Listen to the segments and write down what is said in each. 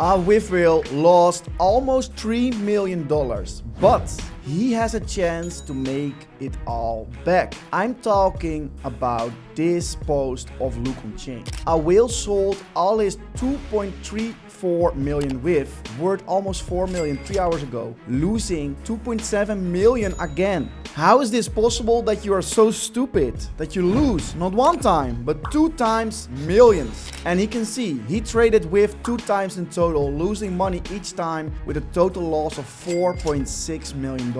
Our WIF Whale lost almost $3 million, but he has a chance to make it all back. I'm talking about this post of Luke on Chain. A whale sold all his 2.34 million WIF, worth almost 4 million 3 hours ago, losing 2.7 million again. How is this possible that you are so stupid that you lose not one time but 2 times millions? And he can see he traded WIF 2 times in total, losing money each time with a total loss of $4.6 million.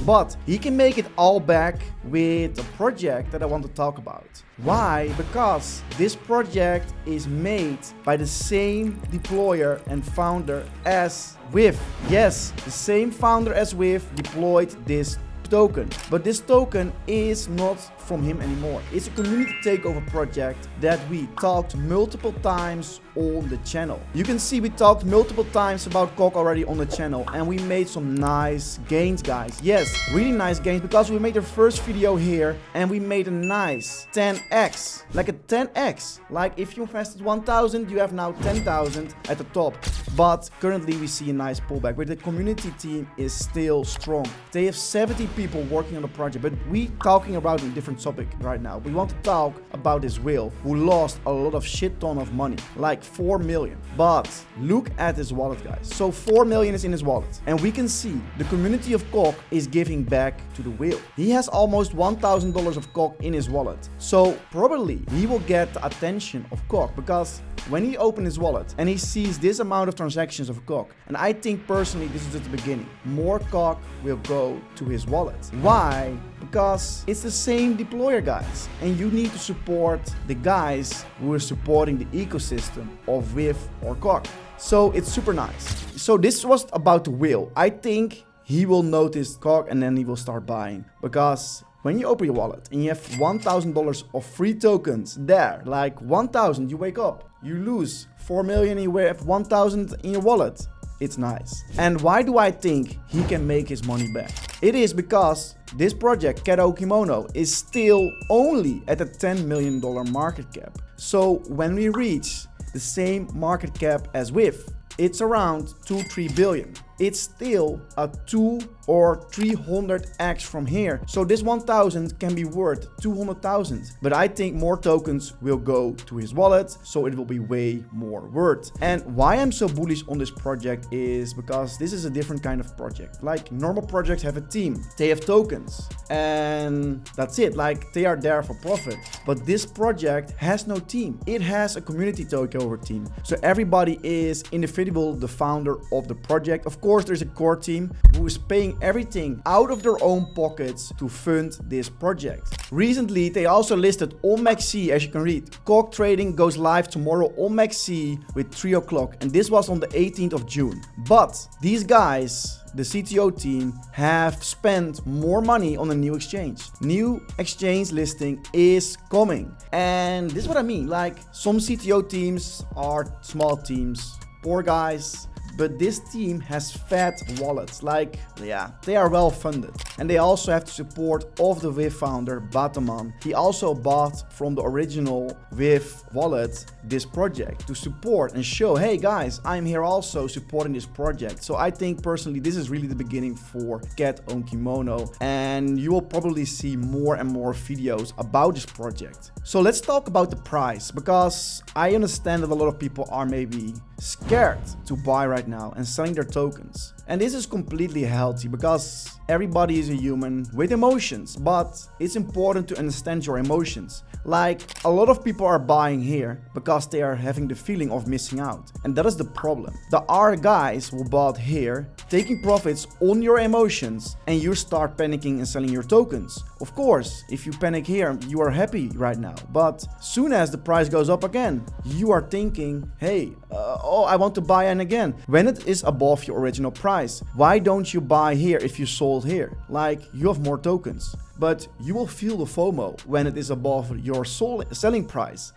But he can make it all back with a project that I want to talk about. Why? Because this project is made by the same deployer and founder as WIF. Yes, the same founder as WIF deployed this token, but this token is not from him anymore. It's a community takeover project that we talked multiple times on the channel. You can see we talked multiple times about COK already on the channel, and we made some nice gains, guys. Yes, really nice gains, because we made the first video here and we made a nice 10x, like a 10x. Like if you invested 1,000, you have now 10,000 at the top. But currently we see a nice pullback, but the community team is still strong. They have 70 people working on the project, but we talking about a different topic right now. We want to talk about this whale who lost a lot of shit ton of money, like 4 million. But look at his wallet, guys. So 4 million is in his wallet, and we can see the community of COK is giving back to the whale. He has almost $1,000 of COK in his wallet, so probably he will get the attention of COK, because when he opens his wallet and he sees this amount of transactions of COK, and I think personally this is just the beginning, more COK will go to his wallet. Why? Because it's the same deployer, guys, and you need to support the guys who are supporting the ecosystem of WIF or COK. So it's super nice. So this was about the whale. I think he will notice COK and then he will start buying, because when you open your wallet and you have $1,000 of free tokens there, like 1,000, you wake up, you lose 4 million, you have 1,000 in your wallet. It's nice. And why do I think he can make his money back? It is because this project, Own Kimono, is still only at a $10 million market cap. So when we reach the same market cap as WIF, it's around 2-3 billion. It's still a 2 or 300x from here. So this 1,000 can be worth 200,000. But I think more tokens will go to his wallet, so it will be way more worth. And why I'm so bullish on this project is because this is a different kind of project. Like normal projects have a team, they have tokens, and that's it. Like they are there for profit. But this project has no team. It has a community takeover team. So everybody is individual, the founder of the project. Of course, there's a core team who is paying everything out of their own pockets to fund this project. Recently, they also listed on Mcap, as you can read. COK trading goes live tomorrow on Mcap with 3 o'clock, and this was on the 18th of June. But these guys, the CTO team, have spent more money on a new exchange. New exchange listing is coming. And this is what I mean. Like some CTO teams are small teams, poor guys. But this team has fat wallets, like, yeah, they are well funded. And they also have the support of the WIF founder, Bataman. He also bought from the original WIF wallet this project to support and show, hey guys, I'm here also supporting this project. So I think personally, this is really the beginning for Own Kimono. And you will probably see more and more videos about this project. So let's talk about the price, because I understand that a lot of people are maybe scared to buy right now and selling their tokens. And this is completely healthy, because everybody is a human with emotions, but it's important to understand your emotions. Like a lot of people are buying here because they are having the feeling of missing out. And that is the problem. There are guys who bought here taking profits on your emotions, and you start panicking and selling your tokens. Of course, if you panic here, you are happy right now. But soon as the price goes up again, you are thinking, hey, oh, I want to buy in again. When it is above your original price, why don't you buy here if you sold here? Like you have more tokens. But you will feel the FOMO when it is above your selling price.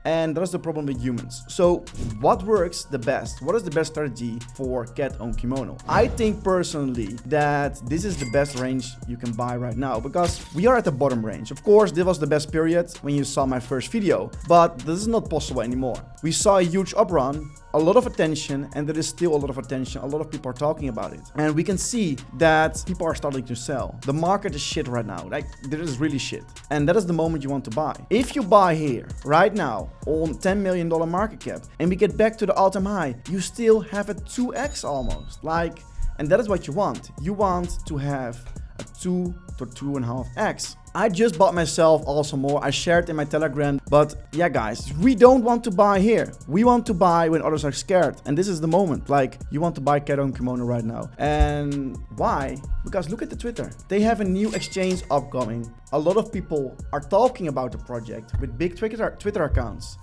And that's the problem with humans. So what works the best? What is the best strategy for Own Kimono? I think personally that this is the best range you can buy right now, because we are at the bottom range. Of course, this was the best period when you saw my first video, but this is not possible anymore. We saw a huge up run, a lot of attention, and there is still a lot of attention. A lot of people are talking about it. And we can see that people are starting to sell. The market is shit right now. Like, there is really shit. And that is the moment you want to buy. If you buy here right now on $10 million market cap and we get back to the all-time high, you still have a 2x almost. Like, and that is what you want. You want to have a 2 to 2.5x. I just bought myself also more. I shared in my Telegram. But yeah, guys, we don't want to buy here. We want to buy when others are scared. And this is the moment. Like, you want to buy Own Kimono right now. And why? Because look at the Twitter. They have a new exchange upcoming. A lot of people are talking about the project with big Twitter accounts.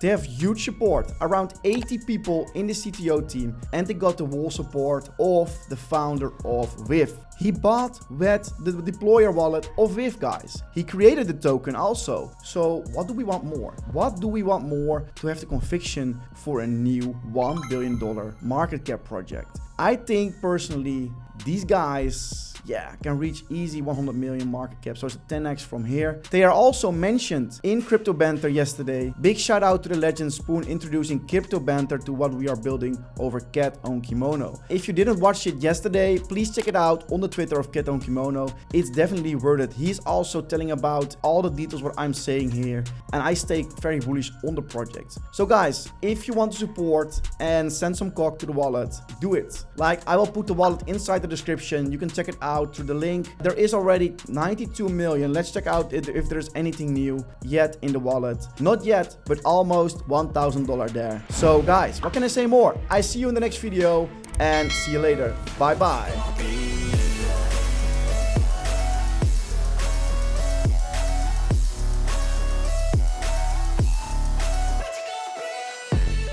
They have huge support, around 80 people in the CTO team, and they got the whole support of the founder of WIF. He bought with the deployer wallet of WIF, guys. He created the token also. So what do we want more? What do we want more to have the conviction for a new $1 billion market cap project? I think personally, these guys, yeah, can reach easy 100 million market cap. So it's a 10x from here. They are also mentioned in Crypto Banter yesterday. Big shout out to the legend Spoon introducing Crypto Banter to what we are building over Own Kimono. If you didn't watch it yesterday, please check it out on the Twitter of Own Kimono. It's definitely worth it. He's also telling about all the details what I'm saying here. And I stay very bullish on the project. So guys, if you want to support and send some COK to the wallet, do it. Like, I will put the wallet inside the description. You can check it out through the link. There is already 92 million. Let's check out if there's anything new yet in the wallet. Not yet, but almost $1,000 there. So guys, what can I say more? I see you in the next video and see you later. Bye bye.